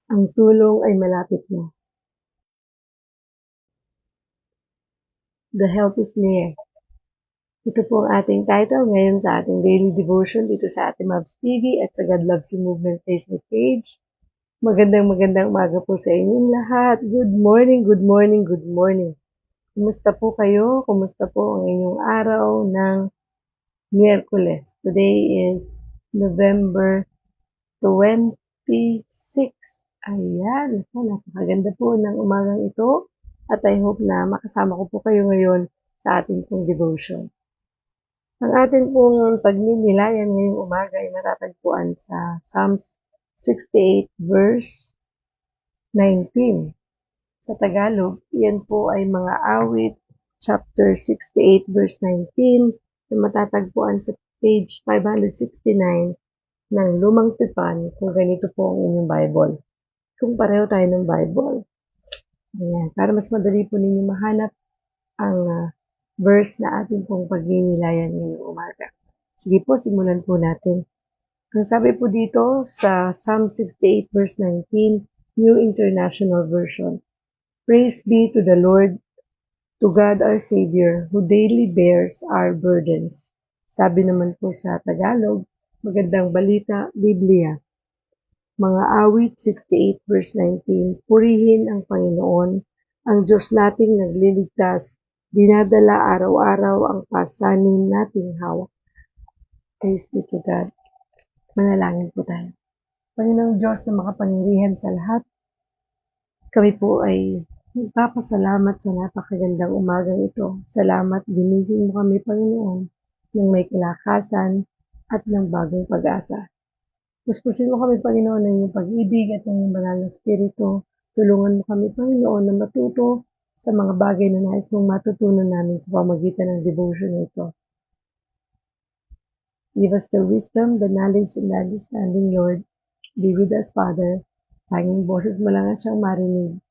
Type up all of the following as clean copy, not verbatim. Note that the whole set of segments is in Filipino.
Ang tulong ay malapit na. The help is near. Ito po ang ating title ngayon sa ating daily devotion dito sa ating Mavs TV at sa God Loves You Movement Facebook page. Magandang umaga po sa inyong lahat. Good morning, good morning, good morning. Kumusta po kayo? Kumusta po ang inyong araw ng Miyerkules? Today is November 26. Ayan, napakaganda po ng umagang ito at I hope na makasama ko po kayo ngayon sa ating pong devotion. Ang ating pong pagninilayan ngayong umaga ay matatagpuan sa Psalms 68 verse 19. Sa Tagalog, iyan po ay mga awit, chapter 68 verse 19 na matatagpuan sa page 569 ng Lumang Tipan kung ganito po ang inyong Bible. Kung pareho tayo ng Bible. Ayan, para mas madali po ninyo mahanap ang verse na ating pong pagninilayan ngayong umaga. Sige po, simulan po natin. Ang sabi po dito sa Psalm 68 verse 19, New International Version. Praise be to the Lord, to God our Savior, who daily bears our burdens. Sabi naman po sa Tagalog, Magandang Balita, Biblia. Mga awit 68 verse 19, Purihin ang Panginoon, ang Diyos nating nagliligtas, dinadala araw-araw ang pasanin nating hawak. Praise be to God. Manalangin po tayo. Panginoong Diyos na makapangyarihan sa lahat, kami po ay nagpapasalamat sa napakagandang umagang ito. Salamat, ginising mo kami, Panginoon, ng may kalakasan at ng bagong pag-asa. Puspusin mo kami, Panginoon, ng iyong pag-ibig at ng iyong banal na spirito. Tulungan mo kami, Panginoon, na matuto sa mga bagay na nais mong matutunan namin sa pamagitan ng devotion na ito. Give us the wisdom, the knowledge, and the understanding, Lord. Be with us, Father. Tanging boses mo lang ang siyang marinig.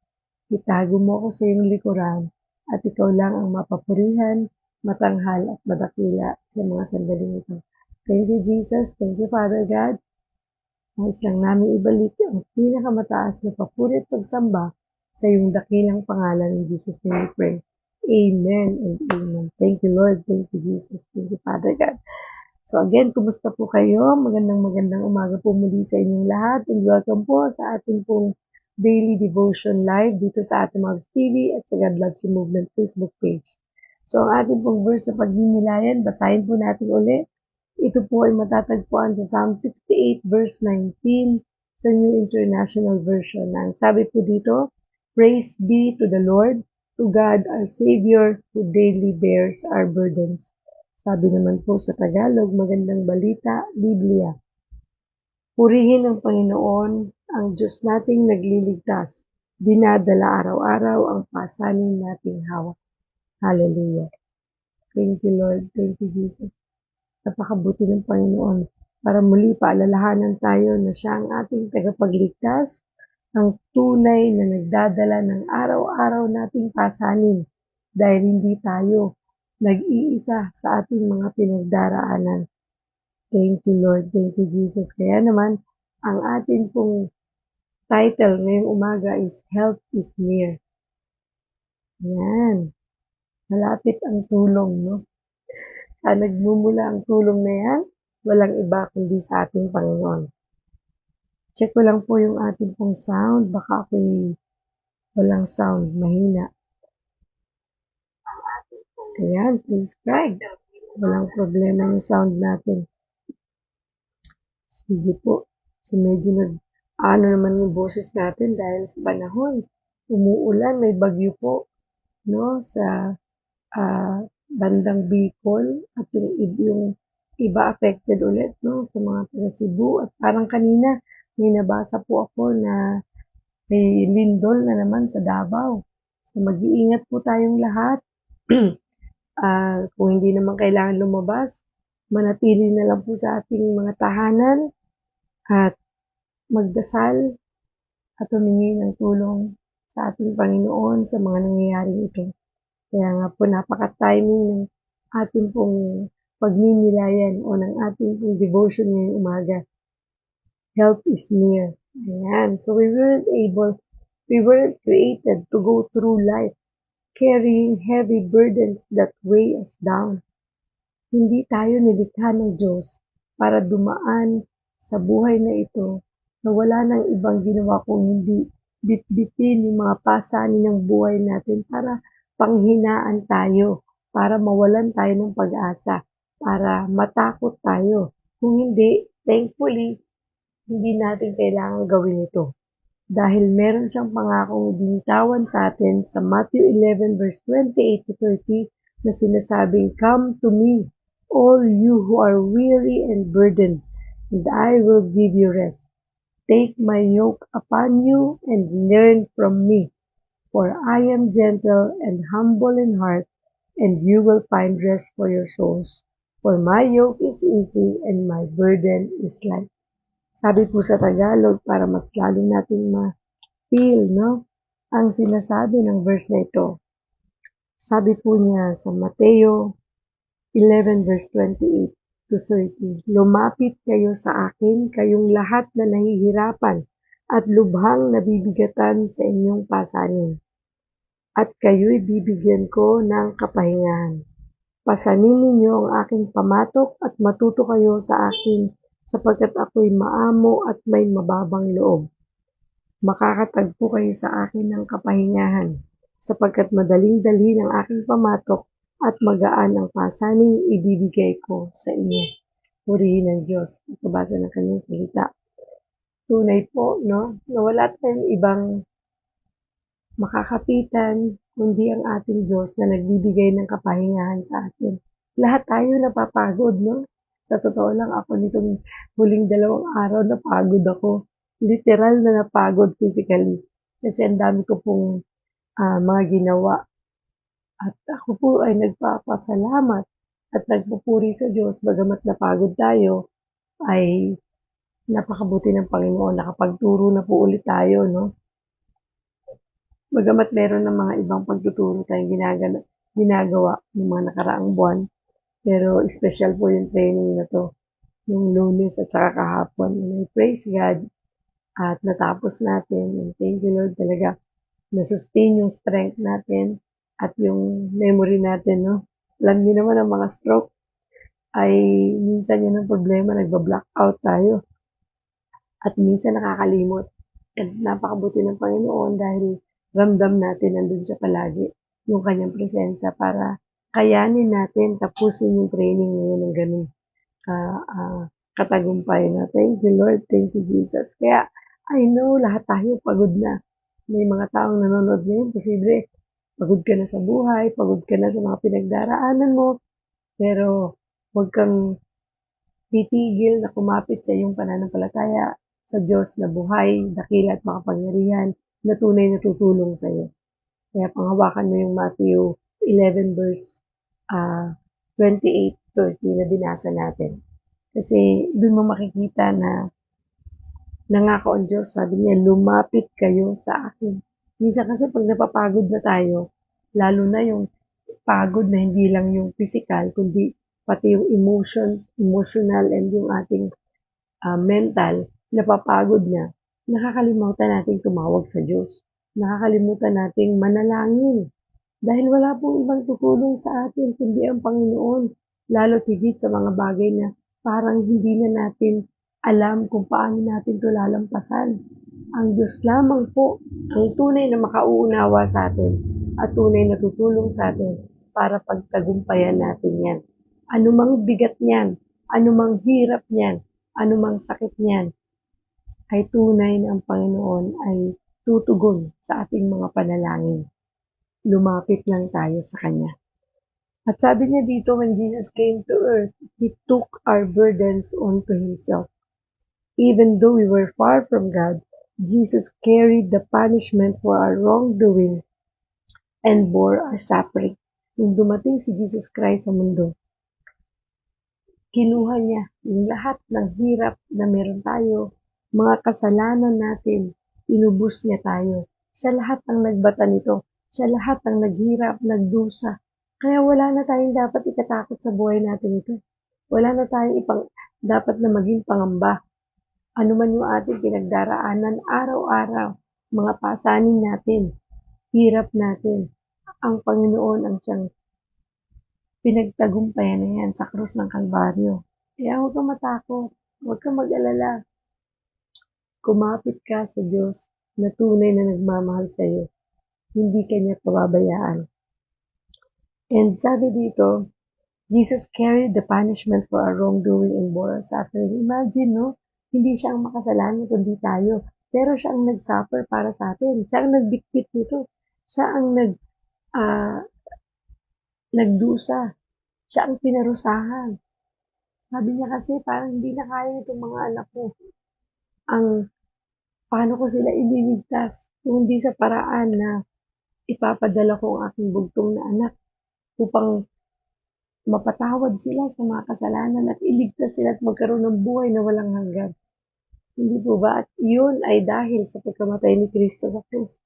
Itago mo ako sa iyong likuran at ikaw lang ang mapapurihan, matanghal at madakila sa mga sandaling ito. Thank you, Jesus. Thank you, Father God. Nais lang namin ibalik ang pinakamataas na papuri at pagsamba sa iyong dakilang pangalan. In Jesus' name we pray. Amen and amen. Thank you, Lord. Thank you, Jesus. Thank you, Father God. So again, kumusta po kayo? Magandang umaga po muli sa inyong lahat and welcome po sa ating pong daily devotion live dito sa ating Mavs TV at sa God Loves You Movement Facebook page. So ang ating pong verse sa pagninilayan, basahin po natin ulit. Ito po ay matatagpuan sa Psalm 68 verse 19 sa New International Version. Ang sabi po dito, Praise be to the Lord, to God our Savior, who daily bears our burdens. Sabi naman po sa Tagalog, Magandang Balita, Biblia. Purihin ang Panginoon, ang Diyos nating nagliligtas, dinadala araw-araw ang pasanin nating hawak. Hallelujah. Thank you, Lord. Thank you, Jesus. Napakabuti ng Panginoon para muli paalalahanan tayo na siya ang ating tagapagligtas, ang tunay na nagdadala ng araw-araw nating pasanin dahil hindi tayo nag-iisa sa ating mga pinagdaraanan. Thank you, Lord. Thank you, Jesus. Kaya naman, ang ating pong title ngayong umaga is Help is Near. Yan. Malapit ang tulong, no? Saan nagmumula ang tulong na yan? Walang iba kundi sa ating Panginoon. Check ko lang po yung ating pong sound. Baka ako'y walang sound. Mahina. Ayan, please God. Walang problema yung sound natin. Sige po. So medyo naman yung boses natin dahil sa panahon. Umuulan, may bagyo po, no, sa bandang Bicol at yung iba affected ulit, no, sa mga taga Cebu. At parang kanina, may nabasa po ako na may lindol na naman sa Davao. So mag-iingat po tayong lahat. Kung hindi naman kailangan lumabas, manatili na lang po sa ating mga tahanan at magdasal at humingi ng tulong sa ating Panginoon sa mga nangyayaring ito. Kaya nga po napaka-timing ng ating pong pagninilayan o ng ating pong devotion ngayong umaga. Help is near. Ayan. So we weren't created to go through life carrying heavy burdens that weigh us down. Hindi tayo nilikha ng Diyos para dumaan sa buhay na ito na wala ng ibang ginawa kung hindi bitbitin yung mga pasanin ng buhay natin para panghinaan tayo, para mawalan tayo ng pag-asa, para matakot tayo. Kung hindi, thankfully, hindi natin kailangan gawin ito. Dahil meron siyang pangakong binitawan sa atin sa Matthew 11 verse 28 to 30 na sinasabing, "Come to me, all you who are weary and burdened, and I will give you rest. Take my yoke upon you and learn from me, for I am gentle and humble in heart, and you will find rest for your souls. For my yoke is easy and my burden is light." Sabi po sa Tagalog para mas lalo nating ma-feel, no? Ang sinasabi ng verse na ito. Sabi po niya sa Mateo 11 verse 28 to 30, "Lumapit kayo sa akin, kayong lahat na nahihirapan at lubhang nabibigatan sa inyong pasanin, at kayo'y bibigyan ko ng kapahingahan. Pasanin ninyo ang aking pamatok at matuto kayo sa akin sapagkat ako'y maamo at may mababang loob. Makakatagpo kayo sa akin ng kapahingahan, sapagkat madaling dalhin ang aking pamatok at magaan ang pasaning ibibigay ko sa inyo." Purihin ng Diyos. Pagkabasa ng kanyang salita. Tunay po, no, na wala tayong ibang makakapitan kundi ang ating Diyos na nagbibigay ng kapahingahan sa atin. Lahat tayo napapagod, no? Sa totoo lang, ako nitong huling 2 araw napagod ako. Literal na napagod physically. Kasi ang dami ko pong mga ginawa. At ako po ay nagpapasalamat at nagpupuri sa Diyos bagamat napagod tayo, ay napakabuti ng Panginoon. Nakapagturo na po ulit tayo, no? Bagamat meron ng mga ibang pagtuturo tayong ginagawa ng mga nakaraang buwan, pero special po yung training na to, yung Lunes at saka kahapon. And I praise God at natapos natin. And thank you Lord talaga, na-sustain yung strength natin at yung memory natin, no? Alam niyo naman ang mga stroke ay minsan yun ang problema, nagba-blackout tayo. At minsan nakakalimot. And napakabuti ng Panginoon dahil ramdam natin nandun siya palagi, yung kanyang presensya para kayanin natin tapusin yung training ngayon ng ganun katagumpay na. Thank you Lord, thank you Jesus. Kaya I know lahat tayo pagod na. May mga taong nanonood ngayon, posible pagod ka na sa buhay, pagod ka na sa mga pinagdaraanan mo, pero huwag kang titigil na kumapit sa iyong pananampalataya sa Diyos na buhay, dakila at makapangyarihan na tunay na tutulong sa iyo. Kaya panghawakan mo yung Matthew 11 verse 28-30 na binasa natin. Kasi doon mo makikita na nangako ang Diyos, sabi niya, lumapit kayo sa akin. Minsan kasi pag napapagod na tayo, lalo na yung pagod na hindi lang yung physical, kundi pati yung emotional and yung ating mental, napapagod na, nakakalimutan nating tumawag sa Diyos. Nakakalimutan nating manalangin. Dahil wala pong ibang tutulong sa atin, kundi ang Panginoon. Lalo tigit sa mga bagay na parang hindi na natin alam kung paano natin ito lalampasan. Ang Diyos lamang po ang tunay na makauunawa sa atin at tunay na tutulong sa atin para pagtagumpayan natin yan. Anumang bigat niyan, anumang hirap niyan, anumang sakit niyan, ay tunay na ang Panginoon ay tutugon sa ating mga panalangin. Lumapit lang tayo sa Kanya. At sabi niya dito, when Jesus came to earth, He took our burdens onto Himself. Even though we were far from God, Jesus carried the punishment for our wrongdoing and bore our suffering. Nung dumating si Jesus Christ sa mundo, kinuha niya yung lahat ng hirap na meron tayo, mga kasalanan natin, inubos niya tayo. Siya lahat ang nagbata nito. Siya lahat ang naghirap, nagdusa. Kaya wala na tayong dapat ikatakot sa buhay natin ito. Wala na tayong dapat na maging pangamba. Ano man yung ating pinagdaraanan araw-araw, mga pasanin natin, hirap natin, ang Panginoon ang siyang pinagtagumpayan na yan sa krus ng Kalbaryo. Kaya huwag kang matakot, huwag kang mag-alala. Kumapit ka sa Diyos na tunay na nagmamahal sa iyo. Hindi ka niya pababayaan. And sabi dito, Jesus carried the punishment for our wrongdoing and bore our suffering. Imagine, no? Hindi siya ang makasalanan, kundi tayo. Pero siya ang nag-suffer para sa atin. Siya ang nagbitbit nito. Siya ang ah, nagdusa. Siya ang pinarusahan. Sabi niya kasi parang hindi na kaya itong mga anak ko. Paano ko sila ililigtas kung hindi sa paraan na ipapadala ko ang aking bugtong na anak upang mapatawad sila sa mga kasalanan at iligtas sila at magkaroon ng buhay na walang hanggan. Hindi po ba? At yun ay dahil sa pagkamatay ni Kristo sa krus.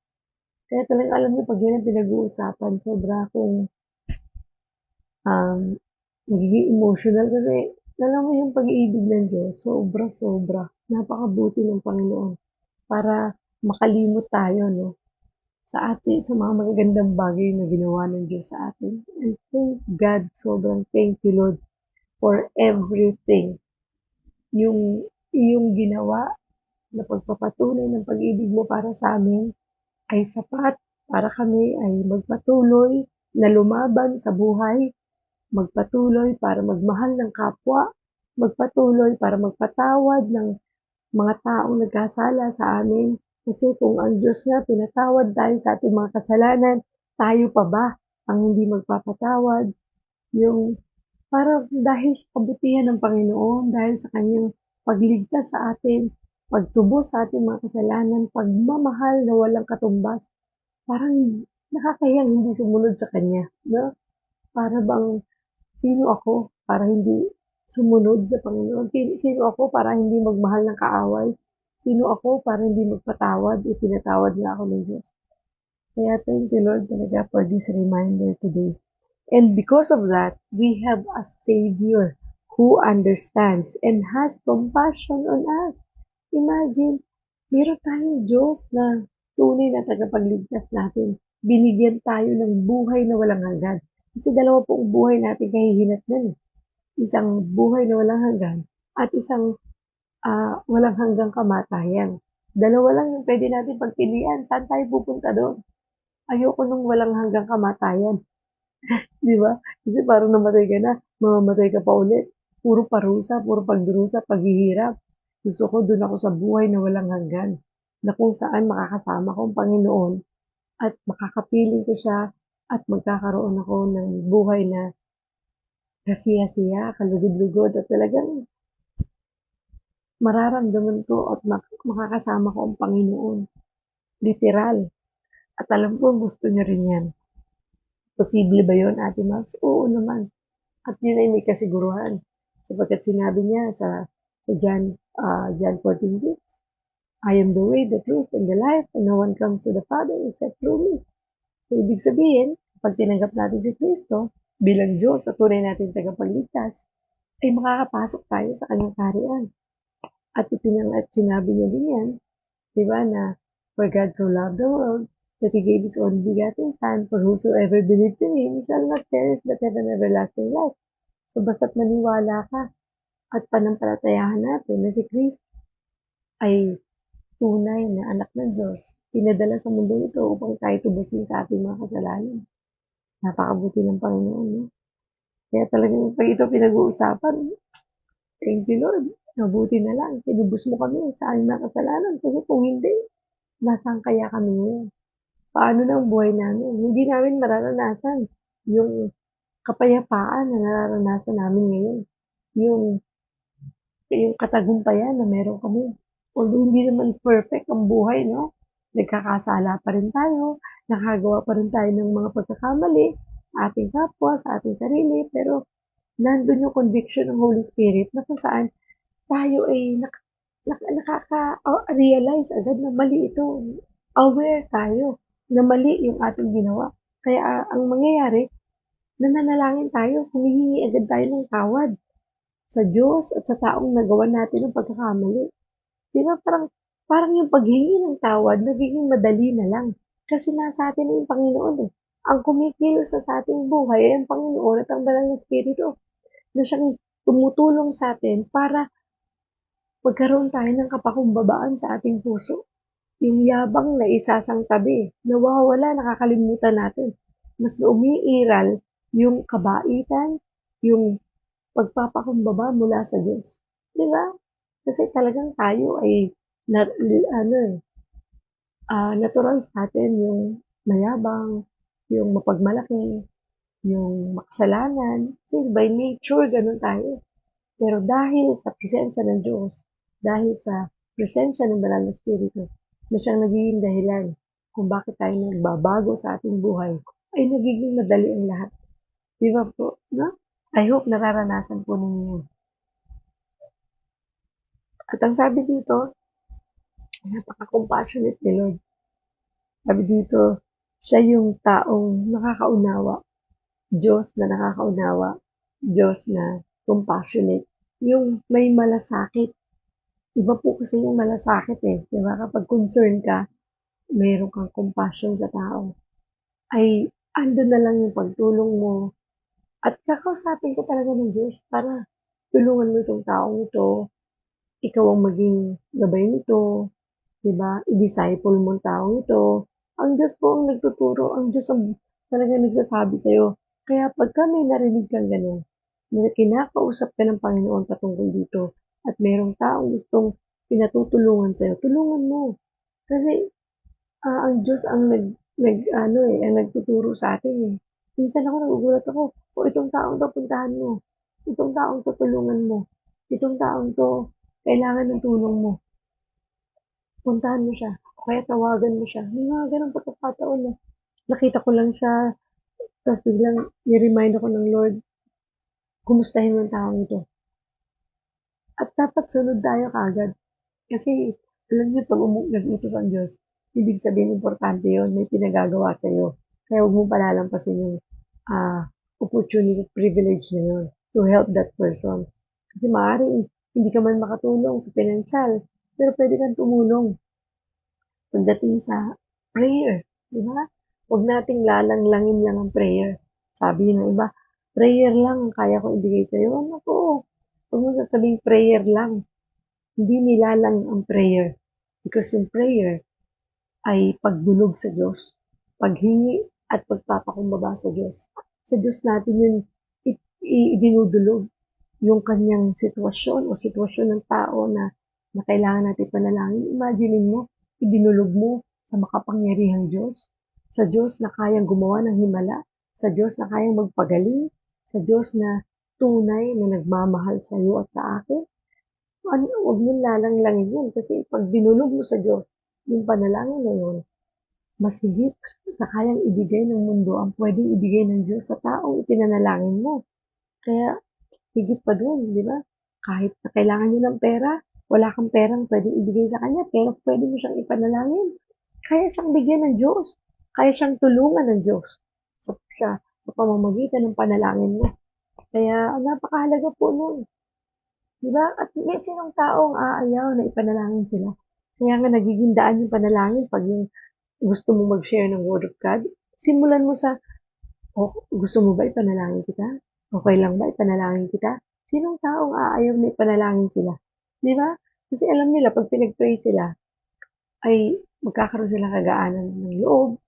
Kaya talagang alam niyo, pag yan ang pinag-uusapan, sobra akong um, nagiging emotional kasi alam mo yung pag-iibig ng Diyos, sobra-sobra. Napakabuti ng Panginoon para makalimot tayo, no? Sa atin, sa mga magagandang bagay na ginawa ng Diyos sa atin. And thank God, sobrang thank you Lord for everything. Yung iyong ginawa na pagpapatunay ng pag-ibig mo para sa amin ay sapat para kami ay magpatuloy na lumaban sa buhay, magpatuloy para magmahal ng kapwa, magpatuloy para magpatawad ng mga taong nagkasala sa amin. Kasi kung ang Diyos nga pinatawad tayo sa ating mga kasalanan, tayo pa ba ang hindi magpapatawad? Yung para dahil sa kabutihan ng Panginoon, dahil sa kanyang pagligtas sa atin, pagtubos sa ating mga kasalanan, pagmamahal na walang katumbas, parang nakakahiyang hindi sumunod sa kanya, no? Para bang sino ako para hindi sumunod sa Panginoon? Sino ako para hindi magmahal ng kaaway? Sino ako para hindi magpatawad? Ipinatawad niya ako ng Diyos. Kaya thank you Lord talaga for this reminder today. And because of that, we have a Savior who understands and has compassion on us. Imagine, meron tayong Diyos na tunay na tagapagligtas natin. Binigyan tayo ng buhay na walang hanggan. Kasi dalawa pong buhay natin kahihinatnan. Isang buhay na walang hanggan at isang walang hanggang kamatayan. Dalawa lang yung pwede natin pagpilian. Saan tayo pupunta doon? Ayoko nung walang hanggang kamatayan. Di ba? Kasi parang namatay ka na, mamamatay ka pa ulit. Puro parusa, puro pagdurusa, paghihirap. Gusto ko doon ako sa buhay na walang hanggan, na kung saan makakasama ko ang Panginoon at makakapiling ko siya at magkakaroon ako ng buhay na kasiya-siya, kalugod-lugod at talagang mararamdaman ko at makakasama ko ang Panginoon. Literal. At alam ko gusto niya rin yan. Posible ba yun, Ate Max? Oo naman. At yun ay may kasiguruhan. Sapagkat sinabi niya sa John 14:6, I am the way, the truth, and the life, and no one comes to the Father except through me. So, ibig sabihin, pag tinanggap natin si Kristo bilang Diyos at tunay natin tagapagligtas, ay makakapasok tayo sa kanyang kaharian. At sinabi niya din yan, di ba, na for God so loved the world, that He gave His only begotten Son, for whosoever believes in Him shall not perish but have an everlasting life. So, basta't maniwala ka at panampalatayahan natin na si Kristo ay tunay na anak ng Diyos, pinadala sa mundo ito upang tayo tubusin sa ating mga kasalanan. Napakabuti ng Panginoon, no? Kaya talagang pag ito pinag-uusapan, thank you Lord. Mabuti na lang, tinubos mo kami sa aming mga kasalanan. Kasi kung hindi, nasaan kaya kami ngayon? Paano na ang buhay namin? Hindi namin mararanasan yung kapayapaan na nararanasan namin ngayon. Yung katagumpayan na meron kami. Although hindi naman perfect ang buhay, no? Nagkakasala pa rin tayo, nakagawa pa rin tayo ng mga pagkakamali sa ating kapwa, sa ating sarili, pero nandun yung conviction ng Holy Spirit na kung saan tayo ay nakaka-realize agad na mali ito. Aware tayo na mali yung ating ginawa. Kaya ang mangyayari, nananalangin tayo, humihingi agad tayo ng tawad sa Diyos at sa taong nagawa natin ng pagkakamali. Di ba parang yung paghingi ng tawad nagiging madali na lang. Kasi nasa atin na yung Panginoon eh. Ang kumikilos na sa ating buhay ay ang Panginoon at ang Banal na Espiritu na siyang tumutulong sa atin para magkaroon tayo ng kapakumbabaan sa ating puso. Yung yabang na isasang tabi, nawawala, nakakalimutan natin. Mas umiiral yung kabaitan, yung pagpapakumbaba mula sa Diyos. Di ba? Kasi talagang tayo ay na, ano eh, natural sa atin yung mayabang, yung mapagmalaki, yung makasalanan. Kasi by nature, ganun tayo. Pero dahil sa presensya ng Diyos, dahil sa presensya ng Banal na Espiritu, na siyang nagiging dahilan kung bakit tayo nagbabago sa ating buhay, ay nagiging madali ang lahat. Di ba po? No? I hope nararanasan po ninyo yun. At ang sabi dito, napaka-compassionate ni Lord. Sabi dito, siya yung taong nakakaunawa. Diyos na nakakaunawa. Diyos na compassionate. Yung may malasakit. Iba po kasi yung malasakit eh. Diba? Kapag concerned ka, mayroon kang compassion sa tao. Ay, ando na lang yung pagtulong mo. At kakausapin ka talaga ng Diyos para tulungan mo itong taong ito. Ikaw ang maging gabay nito. Diba? I-disciple mo ang taong ito. Ang Diyos po ang nagtuturo. Ang Diyos ang talaga nagsasabi sa'yo. Kaya pagka may narinig kang gano'n, na kinakausap ka ng Panginoon patungkol dito, at mayroong taong gustong pinatutulungan sa'yo, tulungan mo. Kasi ang Diyos ang ang nagtuturo sa atin eh. Minsan ako nagugulat ako, o itong taong to puntahan mo, itong taong to tulungan mo, itong taong to kailangan ng tulong mo, puntahan mo siya, o kaya tawagan mo siya. May mga ganong pagkakataon na nakita ko lang siya, tapos biglang ni-remind ako ng Lord, kumustahin mo ang taong ito. At dapat sunod tayo kaagad. Kasi, alam niyo, pag nag-utos ang Diyos, ibig sabihin importante yon, may pinagagawa sa iyo. Kaya huwag mo palalampasin yung opportunity, privilege na yun to help that person. Kasi maaaring hindi ka man makatulong sa financial, pero pwede kang tumulong pagdating sa prayer. Di ba? Huwag nating lalanglangin lang ang prayer. Sabi ng iba, prayer lang kaya ko ibigay sa iyo. Ano po? Huwag mo sasabing prayer lang. Hindi nilalang ang prayer. Because yung prayer ay pagdulog sa Diyos, paghingi at pagpapakumbaba sa Diyos. Sa Diyos natin yun idinudulog yung kanyang sitwasyon o sitwasyon ng tao na kailangan natin panalangin. Imagine mo, idinulog mo sa makapangyarihang Diyos, sa Diyos na kayang gumawa ng himala, sa Diyos na kayang magpagaling, sa Diyos na tunay na nagmamahal sa iyo at sa akin. Ano, huwag mong lalang-langin yun kasi pag dinulog mo sa Diyos, yung panalangin na yun, mas higit sa kayang ibigay ng mundo ang pwedeng ibigay ng Diyos sa taong ipinanalangin mo. Kaya higit pa dun, di ba? Kahit na kailangan niyo ng pera, wala kang perang pwedeng ibigay sa kanya, pero pwede mo siyang ipanalangin. Kaya siyang bigyan ng Diyos. Kaya siyang tulungan ng Diyos sa pamamagitan ng panalangin mo. Kaya napakahalaga po nun. Diba? At may sinong taong aayaw na ipanalangin sila. Kaya nga nagiging daan yung panalangin pag yung gusto mo mag-share ng Word of God. Simulan mo sa, oh, gusto mo ba ipanalangin kita? Okay lang ba ipanalangin kita? Sinong taong aayaw na ipanalangin sila? Di ba? Kasi alam nila, pag pinag-pray sila, ay magkakaroon sila kagaanan ng loob,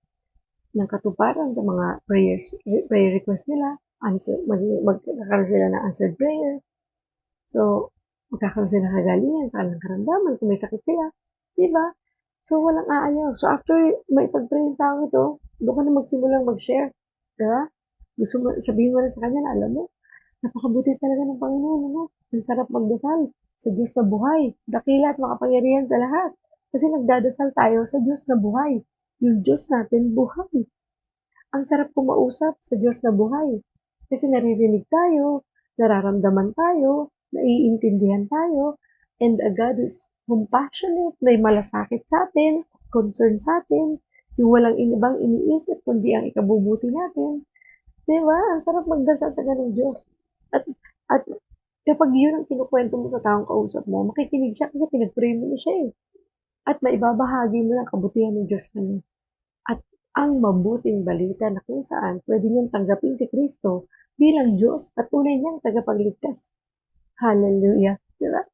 ng katuparan sa mga prayer request nila, magkakaroon sila ng answered prayer. So, magkakaroon sila ng kagalingan sa kanilang karamdaman kung may sakit sila. Diba? So, walang aayaw. So, after maipag-pray yung tao ito, doon ka na magsimulang mag-share. Diba? Gusto mo, sabihin mo na sa kanya na, alam mo, napakabuti talaga ng Panginoon. Ano? Ang sarap magdasal sa Diyos na buhay, dakila at makapangyarihan sa lahat. Kasi nagdadasal tayo sa Diyos na buhay. Yung Diyos natin buhay. Ang sarap kumausap sa Diyos na buhay. Kasi naririnig tayo, nararamdaman tayo, naiintindihan tayo, and a God is compassionate, may malasakit sa atin, concern sa atin, yung walang ibang iniisip, kundi ang ikabubuti natin. Diba? Ang sarap magdasal sa ganung Diyos. At Kapag yun ang kinukwento mo sa taong kausap mo, makikinig siya kasi pinag-pray mo na siya eh. At maibabahagi mo ng kabutihan ng Diyos kanya. At ang mabuting balita na kung saan pwede niyang tanggapin si Kristo bilang Diyos at tunay niyang tagapagligtas. Hallelujah. Diba?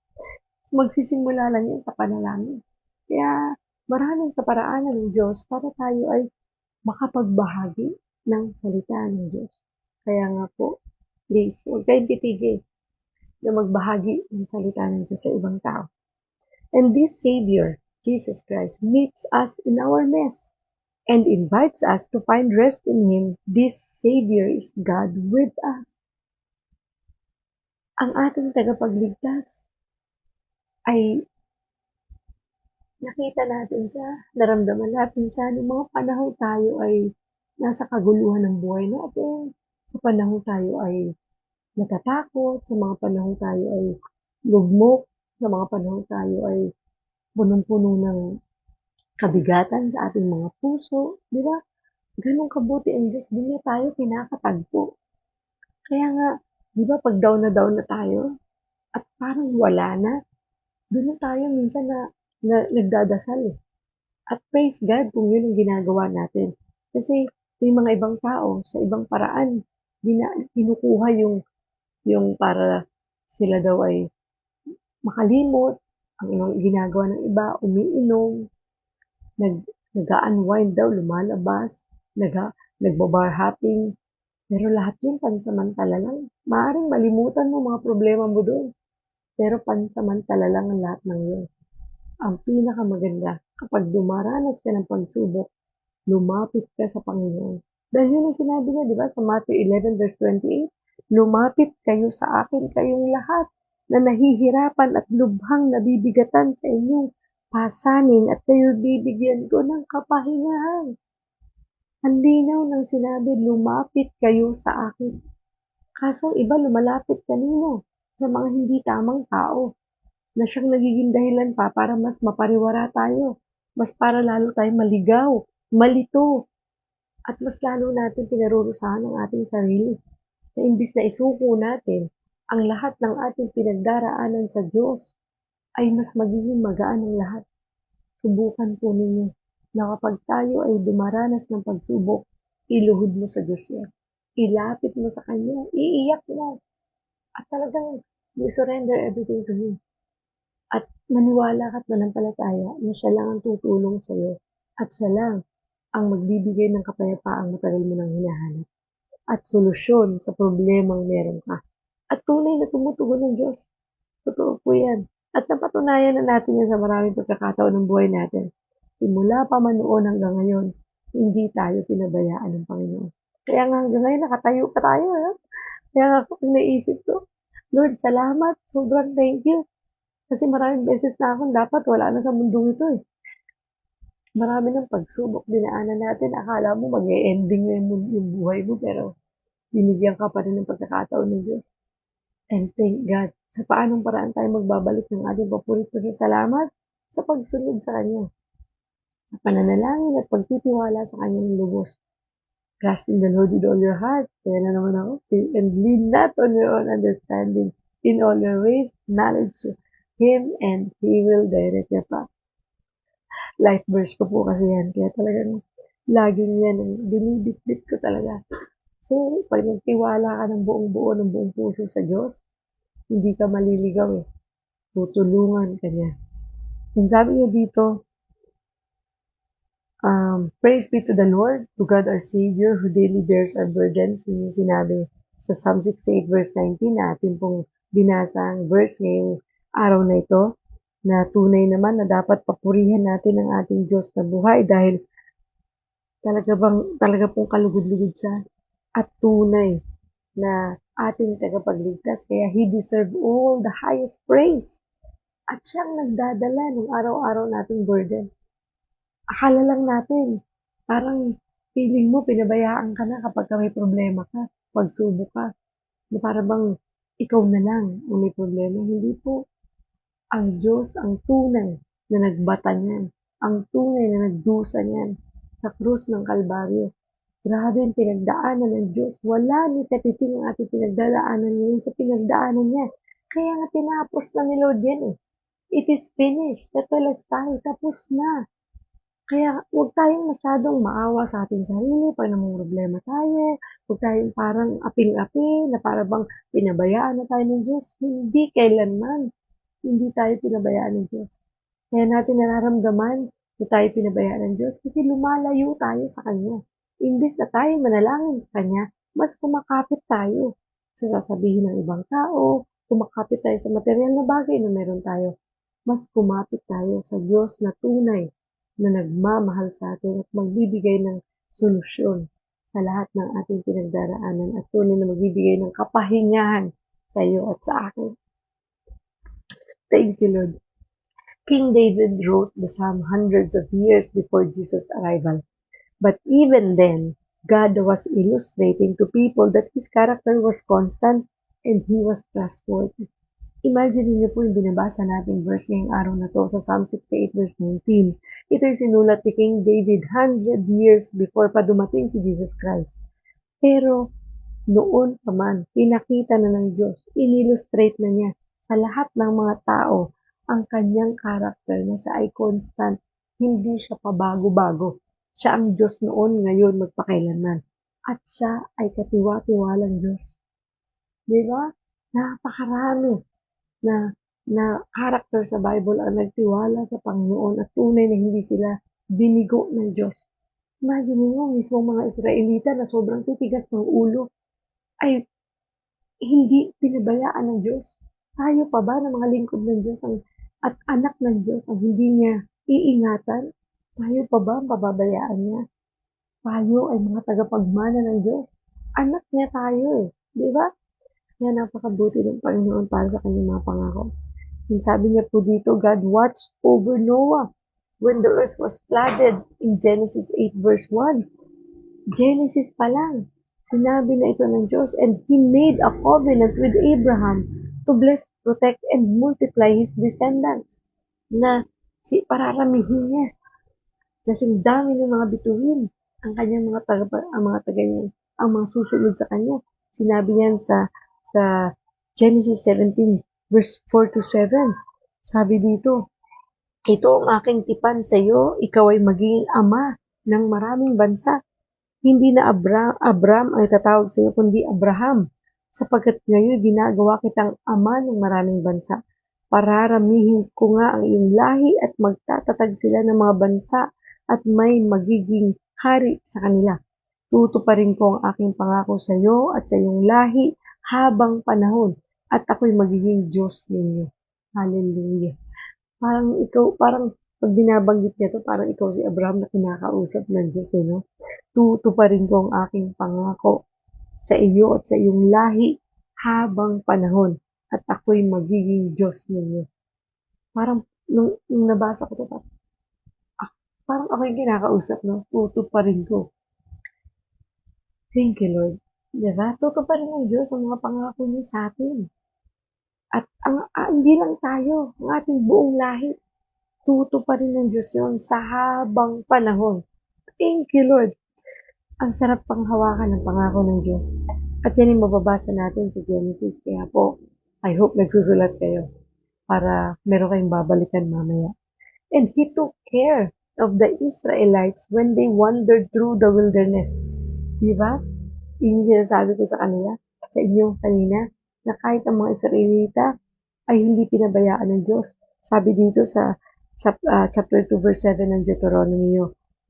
So, magsisimula lang yan sa panalangin. Kaya maraming kaparaanan ng Diyos para tayo ay makapagbahagi ng salita ng Diyos. Kaya nga po, please, huwag kayong titigil na magbahagi ng salita ng Diyos sa ibang tao. And this Savior, Jesus Christ, meets us in our mess and invites us to find rest in Him. This Savior is God with us. Ang ating tagapagligtas ay nakita natin siya, naramdaman natin siya noong mga panahon tayo ay nasa kaguluhan ng buhay natin, sa panahon tayo ay natatakot, sa mga panahon tayo ay lugmok, sa mga panahon tayo ay punong-puno ng kabigatan sa ating mga puso, di ba? Ganun kabuti ang Diyos, di niya tayo pinakatagpo. Kaya nga, di ba pag down na tayo, at parang wala na, doon na tayo minsan na nagdadasal eh. At praise God kung yun ang ginagawa natin. Kasi may mga ibang tao sa ibang paraan, kinukuha yung para sila daw ay makalimot, ang ginagawa ng iba, umiinom, nag-unwind daw, lumalabas, nagbabar hopping, pero lahat yun pansamantala lang. Maaaring malimutan mo mga problema mo doon, pero pansamantala lang ang lahat ng yun. Ang pinakamaganda, kapag dumaranas ka ng pagsubok, lumapit ka sa Panginoon. Dahil yun ang sinabi niya, di ba, sa Matthew 11 verse 28, lumapit kayo sa akin, kayong lahat na nahihirapan at lubhang nabibigatan sa inyong pasanin at kayo bibigyan ko ng kapahingahan. Ang linaw ng sinabi, lumapit kayo sa akin. Kaso iba lumalapit kanino? Sa mga hindi tamang tao na siyang nagiging dahilan pa para mas mapariwara tayo, mas para lalo tayo maligaw, malito, at mas lalo natin pinarurusahan ang ating sarili. Na imbis na isuko natin ang lahat ng ating pinagdaraanan sa Diyos, ay mas magiging magaan ang lahat. Subukan po ninyo na kapag tayo ay dumaranas ng pagsubok, iluhod mo sa Diyos yan. Ilapit mo sa Kanya, iiyak mo, at talagang you surrender everything to Him. At maniwala ka't manampalataya na siya lang ang tutulong sa'yo at siya lang ang magbibigay ng kapayapaang matagal mo nang hinahanap at solusyon sa problemang meron ka. At tunay na tumutugon ng Diyos. Totoo po yan. At napatunayan na natin yan sa maraming pagkakataon ng buhay natin. Simula pa man noon hanggang ngayon, hindi tayo pinabayaan ng Panginoon. Kaya nga hanggang ngayon nakatayo pa tayo. Eh? Kaya nga kapag naisip ko, Lord, salamat. Sobrang thank you. Kasi maraming beses na akong dapat wala na sa mundong ito eh. Marami ng pagsubok dinaanan natin. Akala mo mag-e-ending na yung buhay mo pero binigyan ka pa rin ng pagkakataon ng Diyos. And thank God, sa paanong paraan tayo magbabalik ng ating paborito sa salamat sa pagsunod sa Kanya, sa pananalangin at pagtitiwala sa Kanyang lubos. Trust in the Lord with all your heart. Kaya na naman ako, and lean not on your own understanding. In all your ways, acknowledge Him and He will direct your path. Life verse ko po kasi yan. Kaya talagang laging yan ang binibitbit ko talaga. Kasi pag nagtiwala ka ng buong buo, ng buong puso sa Diyos, hindi ka maliligaw eh. Tutulungan ka niya. And sabi niya dito, praise be to the Lord, to God our Savior, who daily bears our burdens. Yun yung sinabi sa Psalm 68 verse 19 na atin pong binasa ang verse ngayong araw na ito, na tunay naman na dapat papurihan natin ang ating Diyos na buhay dahil talaga pong kalugod-lugod siya at tunay na ating tagapagligtas. Kaya He deserve all the highest praise. At siyang nagdadala ng araw-araw nating burden. Akala lang natin, parang feeling mo pinabayaan ka na kapag may problema ka, pagsubok ka, na para bang ikaw na lang ang may problema. Hindi po. Ang Diyos ang tunay na nagbata niyan, ang tunay na nagdusa niyan sa krus ng Kalbaryo. Grabe ang pinagdaanan ng Diyos. Wala ni katiting ang ating pinagdadaanan ngayon sa pinagdaanan niya. Kaya nga tinapos na ni Lord yan eh. It is finished. Tetelestai. Tapos na. Kaya huwag tayong masyadong maawa sa ating sarili pag namumroblema tayo. Huwag tayong parang aping-api na para bang pinabayaan na tayo ng Diyos. Hindi kailanman. Hindi tayo pinabayaan ng Diyos. Kaya natin nararamdaman na tayo pinabayaan ng Diyos kasi lumalayo tayo sa Kanya. Imbis na tayo manalangin sa Kanya, mas kumakapit tayo sa sasabihin ng ibang tao, kumakapit tayo sa material na bagay na meron tayo. Mas kumapit tayo sa Diyos na tunay na nagmamahal sa atin at magbibigay ng solusyon sa lahat ng ating pinagdaraanan at tunay na magbibigay ng kapahingahan sa iyo at sa akin. Thank you, Lord. King David wrote the psalm hundreds of years before Jesus' arrival. But even then, God was illustrating to people that His character was constant and He was trustworthy. Imagine niyo po yung binabasa nating verse ngayong araw na to sa Psalm 68 verse 19. Ito yung sinulat ni King David 100 years before pa dumating si Jesus Christ. Pero noon pa man, pinakita na ng Diyos, in-illustrate na niya sa lahat ng mga tao ang kanyang karakter na siya ay constant, hindi siya pabago-bago. Siya ang Diyos noon, ngayon, magpakailanman. At siya ay katiwa-tiwalang Diyos. Diba? Napakarami na character sa Bible ang nagtiwala sa Panginoon at tunay na hindi sila binigo ng Diyos. Imagine mo, mismo mga Israelita na sobrang titigas ng ulo ay hindi pinabayaan ng Diyos. Tayo pa ba na mga lingkod ng Diyos at anak ng Diyos ang hindi niya iingatan? Tayo pa ba ang pababayaan niya? Tayo ay mga tagapagmana ng Diyos. Anak niya tayo eh. Di ba? Kaya napakabuti ng Panginoon para sa kanyang mga pangako. And sabi niya po dito, God watched over Noah when the earth was flooded in Genesis 8 verse 1. Genesis pa lang, sinabi na ito ng Diyos, and He made a covenant with Abraham to bless, protect, and multiply his descendants. Na pararamihin niya, kasing dami ng mga bituin ang kanyang ang mga susunod sa kanya. Sinabi niyan sa Genesis 17 verse 4 to 7. Sabi dito, ito ang aking tipan sa iyo, ikaw ay magiging ama ng maraming bansa. Hindi na Abram ang itatawag sa iyo, kundi Abraham, sapagkat ngayon ginagawa kitang ama ng maraming bansa. Pararamihin ko nga ang iyong lahi at magtatatag sila ng mga bansa at may magiging hari sa kanila. Tutuparin ko ang aking pangako sa iyo at sa iyong lahi habang panahon at ako'y magiging Diyos ninyo. Hallelujah. Parang pag binabanggit niya to, parang ikaw si Abraham na kinakausap ng Diyos, eh, no? Tutuparin ko ang aking pangako sa iyo at sa iyong lahi habang panahon at ako'y magiging Diyos ninyo. Parang, nung nabasa ko to, parang ako yung kinakausap, no? Tutuparin ko. Thank you, Lord. Diba? Tutuparin ng Diyos ang mga pangako niya sa atin. At hindi lang tayo, ang ating buong lahi, tutuparin ng Diyos yun sa habang panahon. Thank you, Lord. Ang sarap pang hawakan ng pangako ng Diyos. At yan yung mababasa natin sa Genesis. Kaya po, I hope nagsusulat kayo para meron kayong babalikan mamaya. And He took care of the Israelites when they wandered through the wilderness. Diba? Yung sinasabi ko sa kanila, sa inyo kanina, na kahit ang mga Israelita ay hindi pinabayaan ng Diyos. Sabi dito sa chapter 2 verse 7 ng Deuteronomy,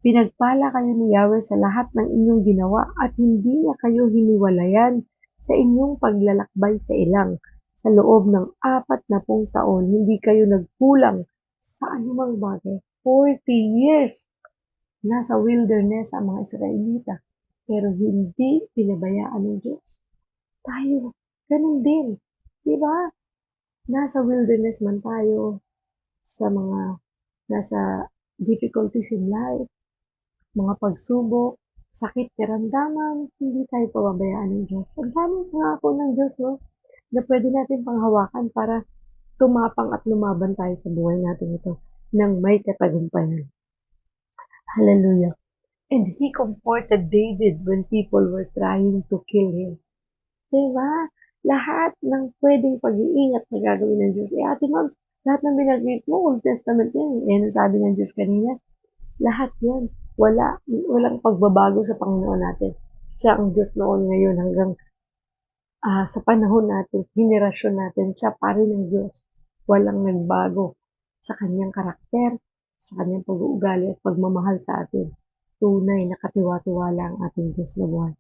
pinagpala kayo ni Yahweh sa lahat ng inyong ginawa at hindi niya kayo hiniwalayan sa inyong paglalakbay sa ilang. Sa loob ng 40 taon, hindi kayo nagkulang sa anumang bagay. 40 years nasa wilderness ang mga Israelita, pero hindi pinabayaan ng Diyos. Tayo, ganun din. Diba? Nasa wilderness man tayo, sa mga nasa difficulties in life, mga pagsubok, sakit, karamdaman, hindi tayo pababayaan ng Diyos. Ang daming pangako ng Diyos, no? Na pwede natin panghawakan para tumapang at lumaban tayo sa buhay natin ito ng may katagumpayan. Hallelujah. And He comforted David when people were trying to kill him. Diba? Lahat ng pwedeng pag-iingat na gagawin ng Diyos. Ate Moms, lahat ng binanggit mo, Old Testament yan. Yan ang sabi ng Diyos kanina. Lahat yan. Walang pagbabago sa Panginoon natin. Siya ang Diyos noon, ngayon, hanggang sa panahon natin, henerasyon natin, siya pa rin ang Diyos. Walang nagbago sa kanyang karakter, sa kanyang pag-uugali at pagmamahal sa atin. Tunay na katiwa-tiwala ang ating Diyos na buhay.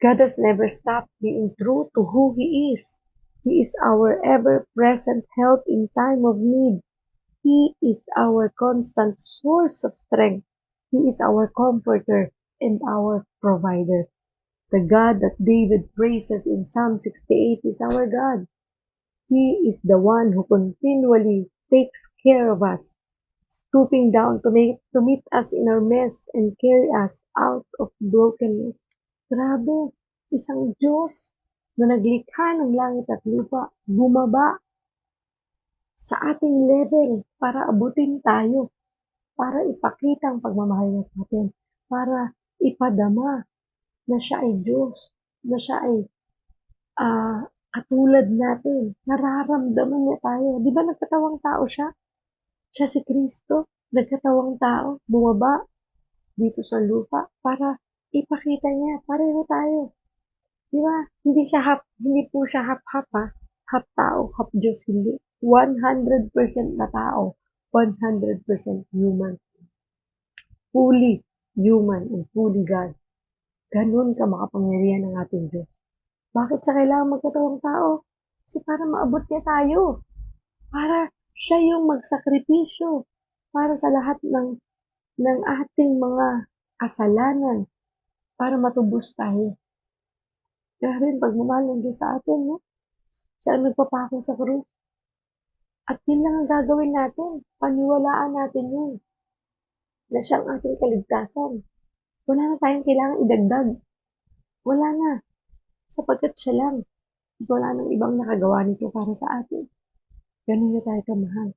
God has never stopped being true to who He is. He is our ever-present help in time of need. He is our constant source of strength. He is our comforter and our provider. The God that David praises in Psalm 68 is our God. He is the one who continually takes care of us, stooping down to meet us in our mess and carry us out of brokenness. Grabe, isang Diyos na naglikha ng langit at lupa, bumaba sa ating level para abutin tayo, para ipakita ang pagmamahal niya sa atin, para ipadama na siya ay Diyos, na siya ay katulad natin. Nararamdaman niya tayo. Di ba nagkatawang tao siya? Siya si Kristo, nagkatawang tao, bumaba dito sa lupa para ipakita niya, pareho tayo. Di ba? Hindi po siya half-half ha. Half tao, half Diyos, hindi. 100% na tao, 100% human. Fully human and fully God. Ganun ka makapangyarihan ng ating Diyos. Bakit siya kailangan magkatawang tao? Kasi para maabot niya tayo. Para siya yung magsakripisyo para sa lahat ng ating mga kasalanan para matubos tayo. Grabe yung pagmamahal ng Diyos sa atin, no? Siya ang nagpapako sa krus. At yun lang ang gagawin natin. Paniwalaan natin yun. Na siya ang ating kaligtasan. Wala na tayong kailangang idagdag. Wala na. Sapagkat siya lang. Wala nang ibang nakagawa nito para sa atin. Ganun na tayo kamahal.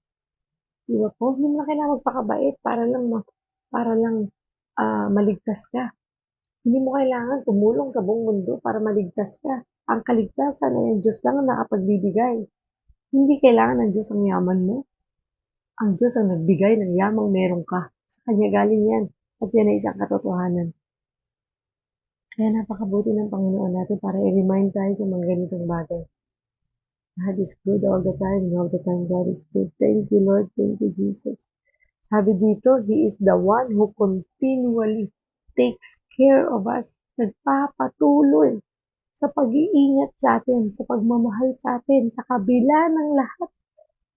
Diba po? Hindi mo na kailangan magpakabait para lang maligtas ka. Hindi mo kailangan tumulong sa buong mundo para maligtas ka. Ang kaligtasan ay ang Diyos lang ang nakapagbibigay. Hindi kailangan ng Diyos ang yaman mo. Ang Diyos ang nagbigay ng yamang meron ka. Sa Kanya galing yan. At yan ay isang katotohanan. Kaya napakabuti ng Panginoon natin para i-remind tayo sa mga ganitong bagay. God is good all the time, and all the time God is good. Thank you, Lord. Thank you, Jesus. Sabi dito, He is the one who continually takes care of us. Nagpapatuloy sa pag-iingat sa atin, sa pagmamahal sa atin, sa kabila ng lahat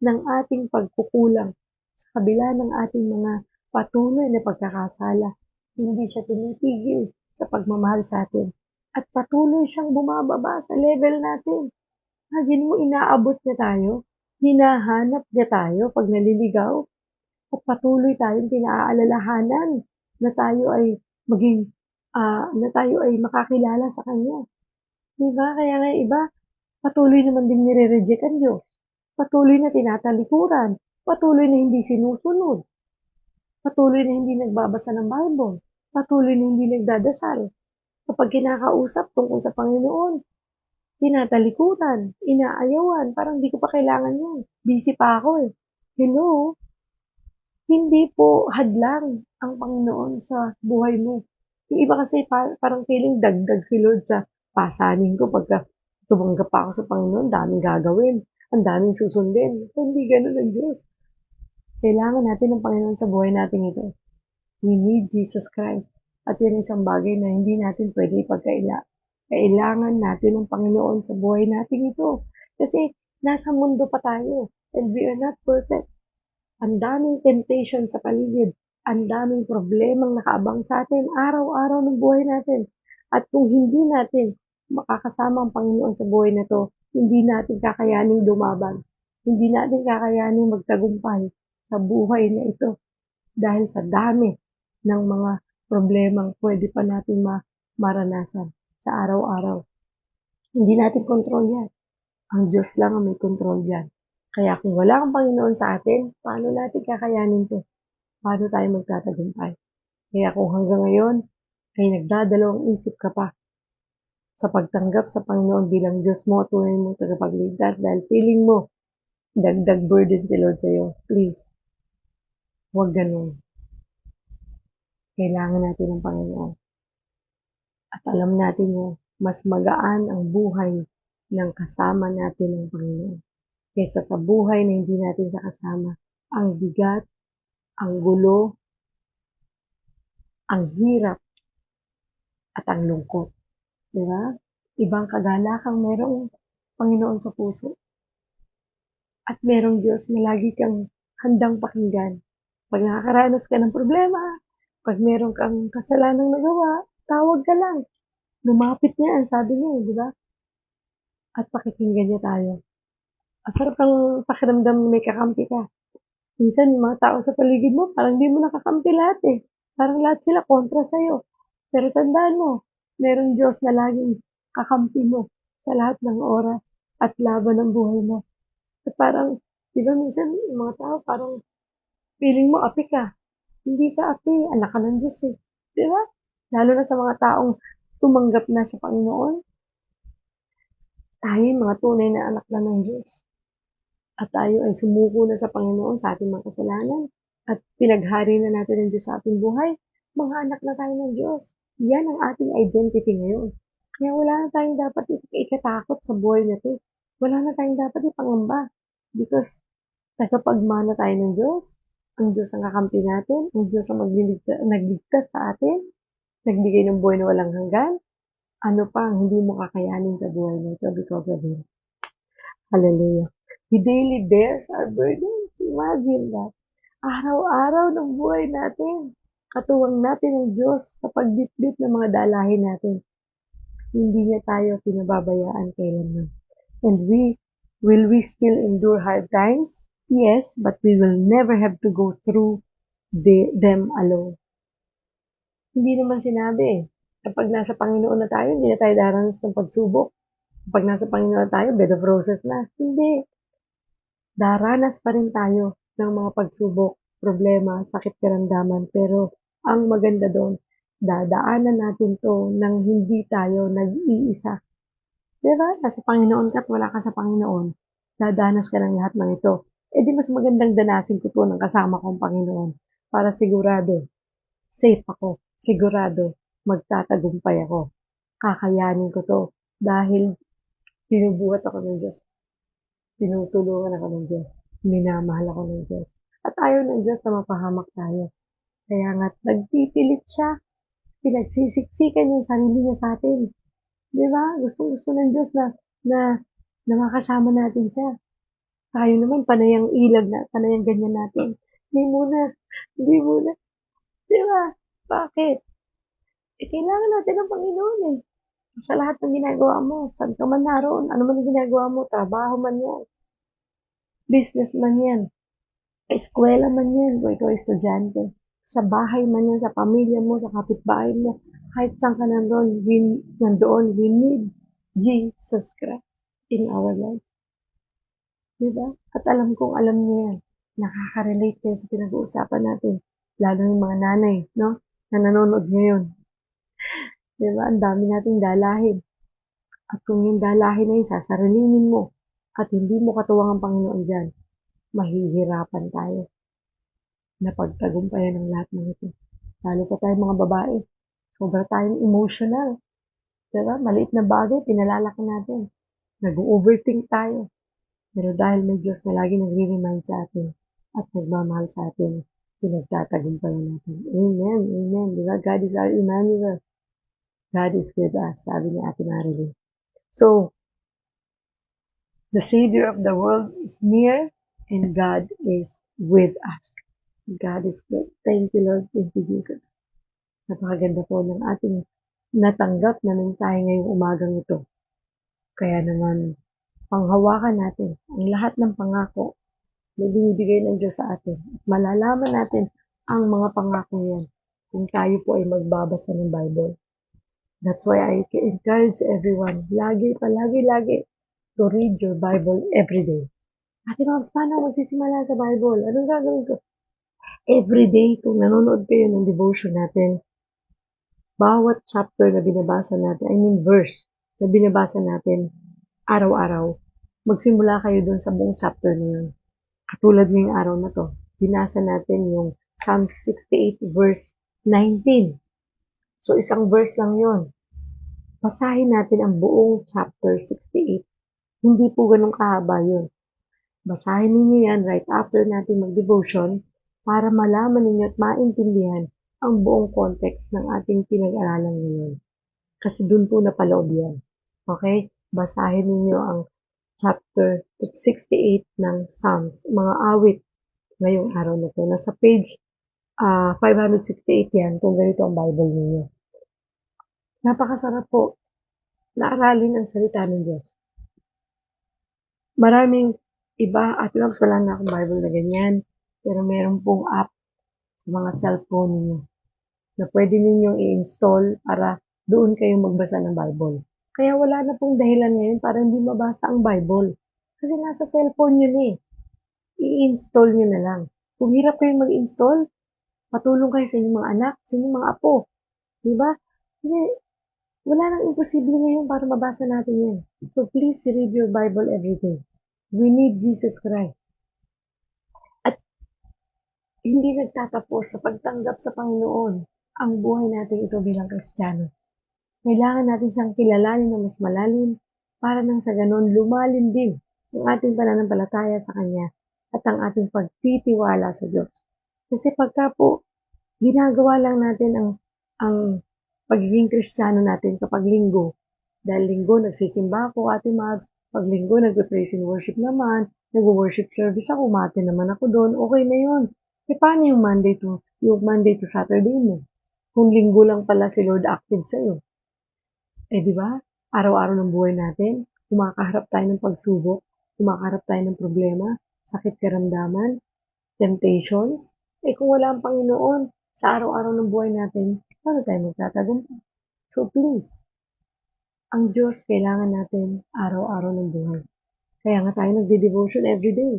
ng ating pagkukulang, sa kabila ng ating mga patuloy na pagkakasala. Hindi siya tumitigil sa pagmamahal sa atin. At patuloy siyang bumababa sa level natin. Imagine mo, inaabot niya tayo, hinahanap niya tayo pag naliligaw, at patuloy tayong pinaalalahanan na tayo ay na tayo ay makakilala sa Kanya. Diba? Kaya nga iba, patuloy naman din nire-reject ang Diyos. Patuloy na tinatalikuran. Patuloy na hindi sinusunod. Patuloy na hindi nagbabasa ng Bible. Patuloy na hindi nagdadasal. Kapag kinakausap tungkol sa Panginoon, tinatalikuran, inaayawan, parang di ko pa kailangan yun. Busy pa ako eh. Hello? Hindi po hadlang ang Panginoon sa buhay mo. Yung iba kasi parang feeling dagdag si Lord sa pasanin ko pagka tumanggap pa ako sa Panginoon, daming gagawin, ang daming susundin. Hindi ganun ang Diyos. Kailangan natin ng Panginoon sa buhay natin ito. We need Jesus Christ. At yan isang bagay na hindi natin pwede ipagkaila. Kailangan natin ng Panginoon sa buhay natin ito. Kasi nasa mundo pa tayo and we are not perfect. Ang daming temptation sa paligid. Ang daming problemang nakaabang sa atin araw-araw ng buhay natin. At kung hindi natin makakasama ang Panginoon sa buhay na to, hindi natin kakayaning dumaban. Hindi natin kakayaning magtagumpay sa buhay na ito. Dahil sa dami ng mga problemang pwede pa natin maranasan sa araw-araw. Hindi natin kontrol yan. Ang Diyos lang ang may kontrol dyan. Kaya kung wala kang Panginoon sa atin, paano natin kakayanin to? Paano tayo magtatagumpay? Kaya kung hanggang ngayon ay nagdadalawang isip ka pa sa pagtanggap sa Panginoon bilang Diyos mo, tunay mong tagapagligtas dahil feeling mo, dagdag burden si Lord sa'yo. Please, huwag ganun. Kailangan natin ng Panginoon. At alam natin yun, mas magaan ang buhay ng kasama natin ng Panginoon kaysa sa buhay na hindi natin siya kasama. Ang bigat, ang gulo, ang hirap, at ang lungkot. Diba? Ibang kagalakang merong Panginoon sa puso. At merong Diyos na lagi kang handang pakinggan. Pag nakakaranas ka ng problema, pag meron kang kasalanang nagawa, tawag ka lang. Lumapit niya, ang sabi niya, di ba? At pakikinggan niya tayo. Ang sarap ng pakiramdam na may kakampi ka. Minsan, yung mga tao sa paligid mo, parang di mo nakakampi lahat eh. Parang lahat sila kontra sa'yo. Pero tandaan mo, merong Diyos na laging kakampi mo sa lahat ng oras at laban ng buhay mo. At parang, di ba minsan, yung mga tao parang feeling mo api ka. Hindi ka api, anak ka ng Diyos eh. Di ba? Lalo na sa mga taong tumanggap na sa Panginoon, tayo mga tunay na anak na ng Diyos. At tayo ay sumuko na sa Panginoon sa ating mga kasalanan. At pinaghari na natin ng Diyos sa ating buhay. Mga anak na tayo ng Diyos. Yan ang ating identity ngayon. Kaya wala na tayong dapat ikatakot sa buhay na ito. Wala na tayong dapat ipangamba. Because tagapagmana tayo ng Diyos. Ang Diyos ang kakampi natin. Ang Diyos ang nagligtas sa atin. Nagbigay ng buhay na walang hanggan. Ano pa ang hindi mo kakayanin sa buhay na ito because of Him. Hallelujah. He daily bears our burdens. Imagine that. Araw-araw ng buhay natin. Katuwang natin ang Diyos sa pagbitbit ng mga dalahin natin. Hindi niya tayo pinababayaan kailanman. And will we still endure hard times? Yes, but we will never have to go through them alone. Hindi naman sinabi eh. Kapag nasa Panginoon na tayo, hindi na tayo daranas ng pagsubok. Kapag nasa Panginoon na tayo, bed of roses na. Hindi. Daranas pa rin tayo ng mga pagsubok, problema, sakit karamdaman. Pero ang maganda doon, dadaanan natin to nang hindi tayo nag-iisa. Diba? Nasa Panginoon ka at wala ka sa Panginoon. Dadanas ka ng lahat ng ito. E di mas magandang danasin ko to ng kasama kong Panginoon para sigurado, safe ako. Sigurado, magtatagumpay ako. Kakayanin ko to dahil binubuhat ako ng Diyos. Tinutulungan ako ng Diyos. Minamahal ako ng Diyos. At ayaw ng Diyos na mapahamak tayo. Kaya nga't nagpipilit siya. Pinagsisiksikan yung sarili niya sa atin. Di ba? Gustong-gusto ng Diyos na makasama natin siya. Tayo naman, panayang ilag na, panayang ganyan natin. Hindi muna. Di ba? Bakit? Kailangan natin ng Panginoon eh. Sa lahat ng ginagawa mo, saan ka man naroon, ano man ang ginagawa mo, trabaho man yan, business man yan, eskwela man yan, kung ikaw estudyante, sa bahay man yan, sa pamilya mo, sa kapitbahay mo, kahit saan ka nandoon, we need Jesus Christ in our lives. Diba? At alam niya yan. Nakaka-relate kayo sa pinag-uusapan natin. Lalo yung mga nanay, no? Na nanonood ngayon. Diba? Ang dami nating dalahin. At kung yung dalahin na yun, sasarilinin mo at hindi mo katuwang ang Panginoon dyan, mahihirapan tayo na pagtagumpayan ng lahat ng ito. Lalo pa tayo mga babae. Sobra tayong emotional. Diba? Maliit na bagay, pinalalaki natin. Nag-overthink tayo. Pero dahil may Diyos na lagi nagre-remind sa atin at nagmamahal sa atin, pinagtatagumpayan natin. Amen. Amen. Diba? God is our Emmanuel. God is with us, sabi ni Ate Marilyn. So, the Savior of the world is near and God is with us. God is good. Thank you, Lord. Thank you, Jesus. Napakaganda po ng ating natanggap na mensahe ngayong umagang ito. Kaya naman, panghawakan natin ang lahat ng pangako na binibigay ng Diyos sa atin. At malalaman natin ang mga pangako yan kung tayo po ay magbabasa ng Bible. That's why I encourage everyone, lagi to read your Bible every day. Ate Mabs, paano magsisimula sa Bible? Anong gagawin ko? Every day, kung nanonood kayo ng devotion natin, bawat chapter na binabasa natin, verse, na binabasa natin araw-araw, magsimula kayo dun sa buong chapter na yun. Katulad ngayong araw na to, binasa natin yung Psalm 68 verse 19. So, isang verse lang yun. Basahin natin ang buong chapter 68. Hindi po ganun kahaba yun. Basahin ninyo yan right after natin mag-devotion para malaman ninyo at maintindihan ang buong context ng ating pinag-aralan ngayon. Kasi dun po napaloob yan. Okay? Basahin ninyo ang chapter 68 ng Psalms, mga awit ngayong araw na to. Nasa page 568 yan kung ganito ang Bible ninyo. Napakasarap po na aralin ang salita ng Diyos. Maraming iba at loves, wala na akong Bible na ganyan, pero meron pong app sa mga cellphone niyo na pwede ninyong i-install para doon kayo magbasa ng Bible. Kaya wala na pong dahilan ngayon para hindi mabasa ang Bible. Kasi nasa cellphone yun eh. I-install nyo na lang. Kung hirap kayong mag-install, patulong kayo sa inyong mga anak, sa inyong mga apo. Diba? Kasi wala nang imposible ngayon para mabasa natin yan. So please read your Bible every day. We need Jesus Christ. At hindi nagtatapos sa pagtanggap sa Panginoon ang buhay natin ito bilang Kristiyano. Kailangan natin siyang kilalanin na mas malalim para nang sa ganon lumalim din ang ating pananampalataya sa Kanya at ang ating pagtitiwala sa Diyos. Kasi pagka po ginagawa lang natin ang pagiging Kristiyano natin kapag linggo, dahil linggo nagsisimba ako, Ate Mads, pag linggo nagpe-praise and worship naman, nag-worship service ako, umate naman ako doon, okay na yun. E paano yung Monday to Saturday mo? Kung linggo lang pala si Lord active sa'yo. Di ba? Araw-araw ng buhay natin, kumakaharap tayo ng pagsubok, kumakaharap tayo ng problema, sakit karamdaman, temptations. Kung wala ang Panginoon sa araw-araw ng buhay natin, paano tayo magtatagumpay? So please, ang Diyos kailangan natin araw-araw ng buhay. Kaya nga tayo nagde-devotion every day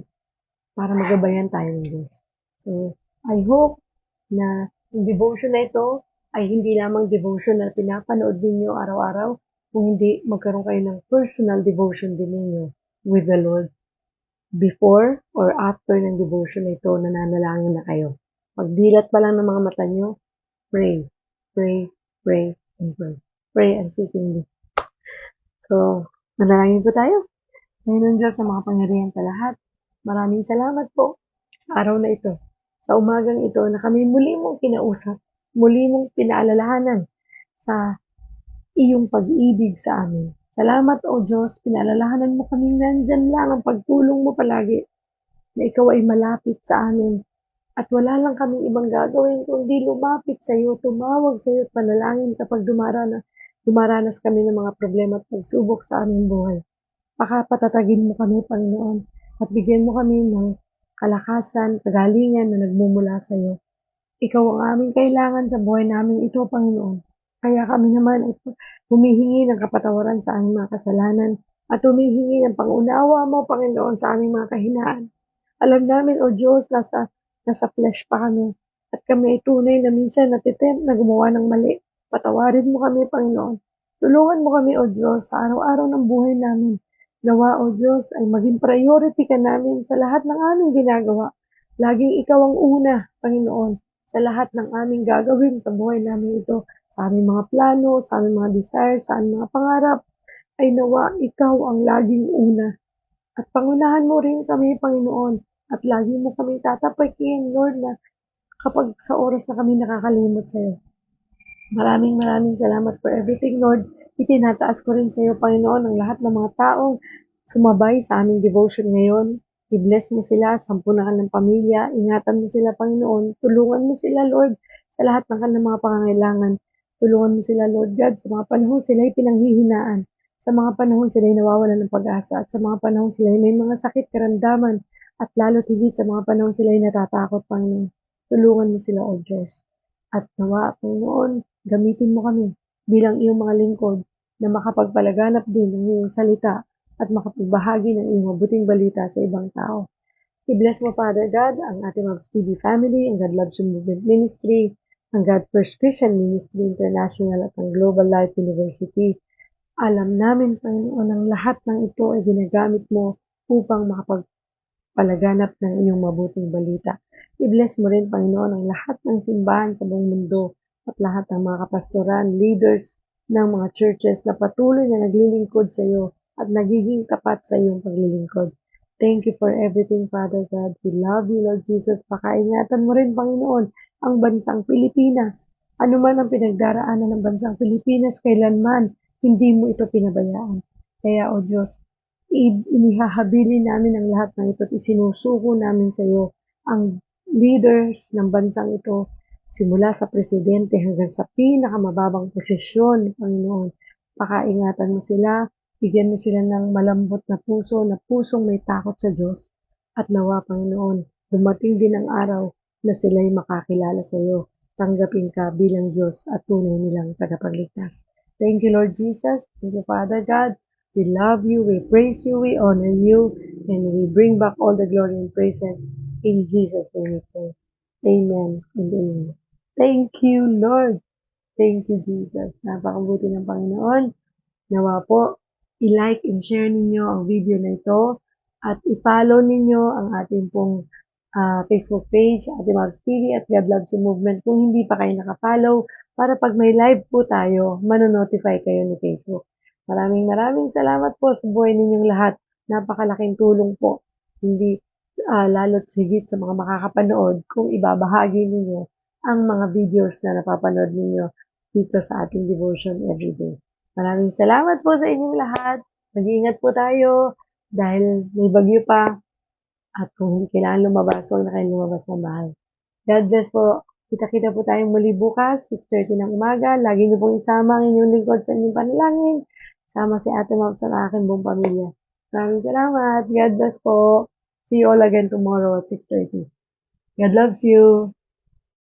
para magabayan tayo ng Diyos. So, I hope na yung devotion na ito ay hindi lamang devotion na pinapanood ninyo araw-araw, kung hindi magkaroon kayo ng personal devotion din ninyo with the Lord. Before or after ng devotion na ito, nananalangin na kayo. Pagdilat pa lang ng mga mata nyo, pray, pray, pray, and pray. Pray unceasingly. So, manalangin po tayo. Ngayon Diyos na mga pangyarihan sa lahat, maraming salamat po sa araw na ito. Sa umagang ito na kami muli mong kinausap, muli mong pinaalalahanan sa iyong pag-ibig sa amin. Salamat o Diyos, pinaalalahanan mo kami nandyan lang ang pagtulong mo palagi na ikaw ay malapit sa amin at wala lang kaming ibang gagawin kundi lumapit sa iyo, tumawag sa iyo at panalangin kapag dumaranas kami ng mga problema at pagsubok sa aming buhay. Patatagin mo kami, Panginoon, at bigyan mo kami ng kalakasan, kagalingan na nagmumula sa iyo. Ikaw ang aming kailangan sa buhay namin ito, Panginoon. Kaya kami naman ay humihingi ng kapatawaran sa aming mga kasalanan at humihingi ng pangunawa mo, Panginoon, sa aming mga kahinaan. Alam namin, O Diyos, nasa flesh pa kami at kami ay tunay na minsan natitempt na gumawa ng mali. Patawarin mo kami, Panginoon. Tulungan mo kami, O Diyos, sa araw-araw ng buhay namin. Nawa, O Diyos, ay maging priority ka namin sa lahat ng aming ginagawa. Laging ikaw ang una, Panginoon, sa lahat ng aming gagawin sa buhay namin ito, sa aming mga plano, sa aming mga desires, sa aming mga pangarap, ay nawa ikaw ang laging una. At pangunahan mo rin kami, Panginoon, at lagi mo kami tatapakin, Lord, na kapag sa oras na kami nakakalimot sa iyo. Maraming salamat for everything, Lord. Itinataas ko rin sa iyo, Panginoon, ang lahat ng mga taong sumabay sa aming devotion ngayon. I-bless mo sila, sampunan ka ng pamilya, ingatan mo sila, Panginoon. Tulungan mo sila, Lord, sa lahat ng kanilang mga pangangailangan. Tulungan mo sila, Lord God, sa mga panahon sila ay pinanghihinaan. Sa mga panahon sila ay nawawalan ng pag-asa. At sa mga panahon sila ay may mga sakit, karamdaman. At lalo tigit sa mga panahon sila ay natatakot, Panginoon. Tulungan mo sila, O Diyos. At nawa, Panginoon, gamitin mo kami bilang iyong mga lingkod na makapagpalaganap din ng iyong salita at makapagbahagi ng iyong mabuting balita sa ibang tao. I-bless mo, Father God, ang ating Mavs TV family, ang God Loves You Movement Ministry, ang God First Christian Ministry International at ang Global Life University. Alam namin, Panginoon, ang lahat ng ito ay ginagamit mo upang makapagpalaganap ng iyong mabuting balita. I-bless mo rin, Panginoon, ang lahat ng simbahan sa buong mundo at lahat ng mga kapastoran, leaders ng mga churches na patuloy na naglilingkod sa iyo at nagiging tapat sa iyong paglilingkod. Thank you for everything, Father God. We love you, Lord Jesus. Pakaingatan mo rin, Panginoon, ang bansang Pilipinas. Ano man ang pinagdaraanan ng bansang Pilipinas, kailanman hindi mo ito pinabayaan. Kaya, O Diyos, inihahabilin namin ang lahat ng ito at isinusuko namin sa iyo ang leaders ng bansang ito simula sa presidente hanggang sa pinakamababang posisyon, Panginoon. Pakaingatan mo sila, bigyan mo sila ng malambot na pusong may takot sa Diyos. At nawa, Panginoon, dumating din ang araw na sila'y makakilala sa iyo. Tanggapin ka bilang Diyos at tunay nilang tagapagligtas. Thank you, Lord Jesus. Thank you, Father God. We love you, we praise you, we honor you, and we bring back all the glory and praises. In Jesus' name we pray. Amen and amen. Thank you, Lord. Thank you, Jesus. Napakabuti ng Panginoon. Nawa po, i-like and share ninyo ang video na ito at i-follow ninyo ang ating pong Facebook page, Ate Mavs TV at God Loves You Movement kung hindi pa kayo nakafollow para pag may live po tayo, manonotify kayo ni Facebook. Maraming salamat po sa buhay ninyong lahat. Napakalaking tulong po. Hindi lalo't higit sa mga makakapanood kung ibabahagi ninyo ang mga videos na napapanood ninyo dito sa ating devotion everyday. Maraming salamat po sa inyong lahat. Mag-iingat po tayo dahil may bagyo pa. At kung hindi kailangan lumabas, huwag na kayong lumabas ng bahay. God bless po. Kita-kita po tayong muli bukas, 6:30 ng umaga. Lagi niyo pong isama ang inyong lingkod sa inyong panalangin. Sama si Ate Mavs sa aking buong pamilya. Maraming salamat. God bless po. See you all again tomorrow at 6:30. God loves you.